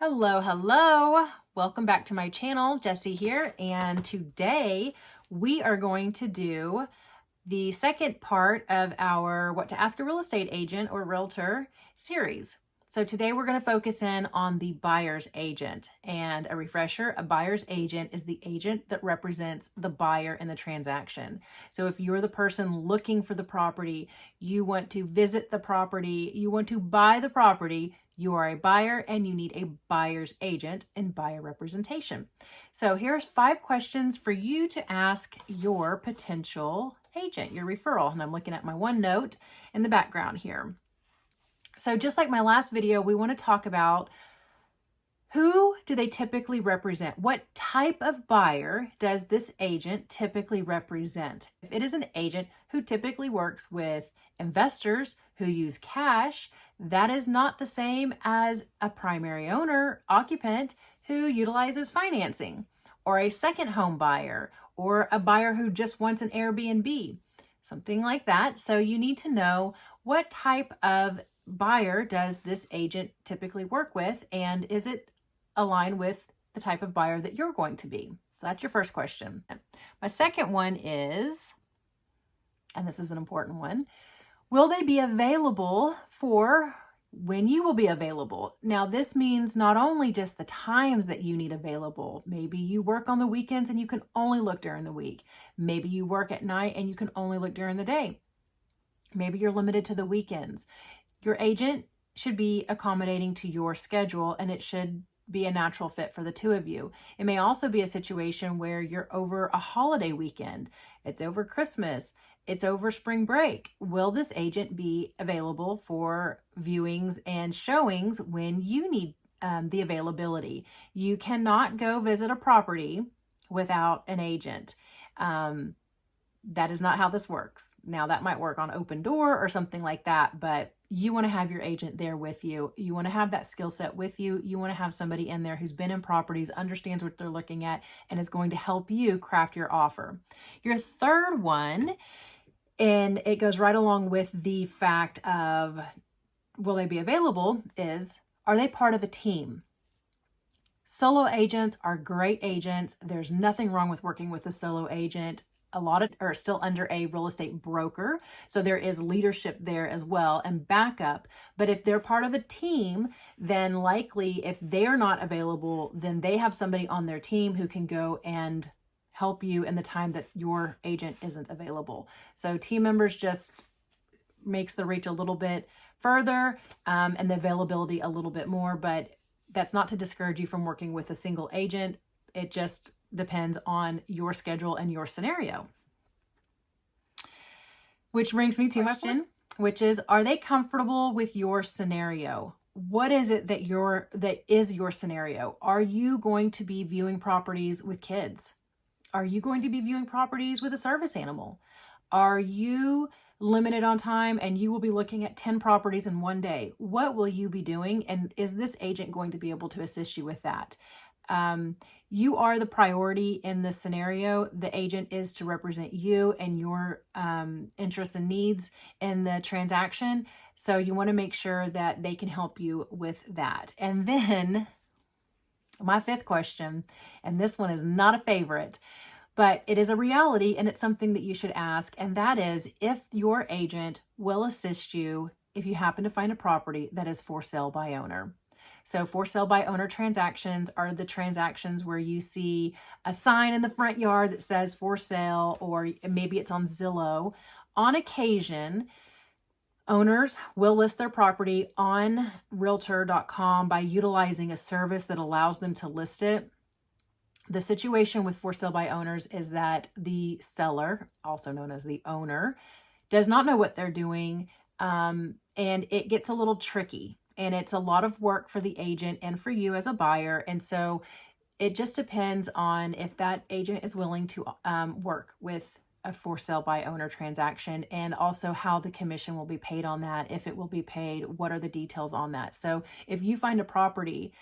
Hello, hello. Welcome back to my channel. Jessie here, and today we are going to do the second part of our What to Ask a Real Estate Agent or Realtor series. So today we're going to focus in on the buyer's agent. And a refresher, a buyer's agent is the agent that represents the buyer in the transaction. So if you're the person looking for the property, you want to visit the property, you want to buy the property, you are a buyer and you need a buyer's agent and buyer representation. So here's 5 questions for you to ask your potential agent, your referral. And I'm looking at my OneNote in the background here. So just like my last video, we want to talk about who do they typically represent? What type of buyer does this agent typically represent? If it is an agent who typically works with investors who use cash, that is not the same as a primary owner, occupant who utilizes financing, or a second home buyer, or a buyer who just wants an Airbnb, something like that. So you need to know what type of buyer does this agent typically work with, and is it aligned with the type of buyer that you're going to be? So that's your first question. My second one is, and this is an important one, will they be available for when you will be available? Now, this means not only just the times that you need available. Maybe you work on the weekends and you can only look during the week. Maybe you work at night and you can only look during the day. Maybe you're limited to the weekends. Your agent should be accommodating to your schedule, and it should be a natural fit for the two of you. It may also be a situation where you're over a holiday weekend. It's over Christmas. It's over spring break. Will this agent be available for viewings and showings when you need the availability? You cannot go visit a property without an agent. That is not how this works. Now, that might work on Open Door or something like that, but you want to have your agent there with you. You want to have that skill set with you. You want to have somebody in there who's been in properties, understands what they're looking at, and is going to help you craft your offer. Your third one, and it goes right along with the fact of will they be available, is are they part of a team? Solo agents are great agents. There's nothing wrong with working with a solo agent. A lot of are still under a real estate broker. So there is leadership there as well and backup. But if they're part of a team, then likely if they're not available, then they have somebody on their team who can go and help you in the time that your agent isn't available. So team members just makes the reach a little bit further and the availability a little bit more. But that's not to discourage you from working with a single agent. It just depends on your schedule and your scenario. Which brings me to my question, which is, are they comfortable with your scenario? What is it that is your scenario? Are you going to be viewing properties with kids? Are you going to be viewing properties with a service animal? Are you limited on time and you will be looking at 10 properties in one day? What will you be doing? And is this agent going to be able to assist you with that? You are the priority in this scenario. The agent is to represent you and your interests and needs in the transaction. So you want to make sure that they can help you with that. And then my fifth question, and this one is not a favorite, but it is a reality and it's something that you should ask. And that is if your agent will assist you if you happen to find a property that is for sale by owner. So for sale by owner transactions are the transactions where you see a sign in the front yard that says for sale, or maybe it's on Zillow. On occasion, owners will list their property on Realtor.com by utilizing a service that allows them to list it. The situation with for sale by owners is that the seller, also known as the owner, does not know what they're doing, and it gets a little tricky. And it's a lot of work for the agent and for you as a buyer. And so it just depends on if that agent is willing to work with a for sale by owner transaction, and also how the commission will be paid on that, if it will be paid, what are the details on that. So if you find a property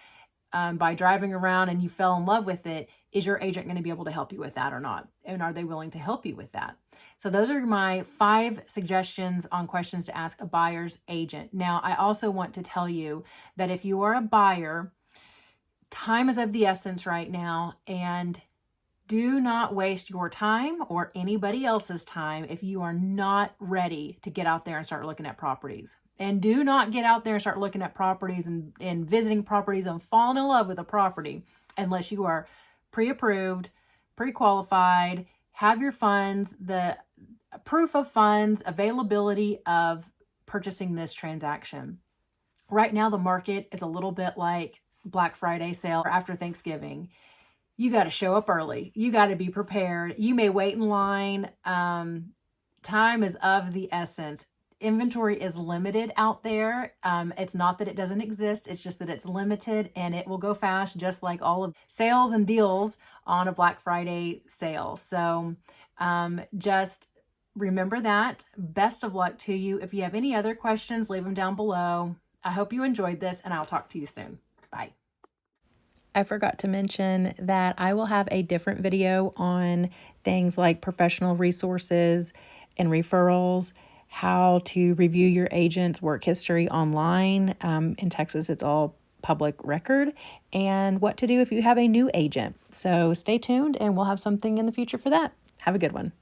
by driving around and you fell in love with it, is your agent going to be able to help you with that or not? And are they willing to help you with that? So those are my 5 suggestions on questions to ask a buyer's agent. Now, I also want to tell you that if you are a buyer time is of the essence right now, and do not waste your time or anybody else's time if you are not ready to get out there and start looking at properties. And do not get out there and start looking at properties and visiting properties and falling in love with a property unless you are pre-approved, pre-qualified, have your funds, the proof of funds, availability of purchasing this transaction. Right now, the market is a little bit like Black Friday sale after Thanksgiving. You got to show up early. You got to be prepared. You may wait in line. Time is of the essence. Inventory is limited out there. It's not that it doesn't exist. It's just that it's limited, and it will go fast, just like all of sales and deals on a Black Friday sale. So just remember that. Best of luck to you. If you have any other questions, leave them down below. I hope you enjoyed this, and I'll talk to you soon. Bye. I forgot to mention that I will have a different video on things like professional resources and referrals, how to review your agent's work history online. In Texas, it's all public record, and what to do if you have a new agent. So stay tuned, and we'll have something in the future for that. Have a good one.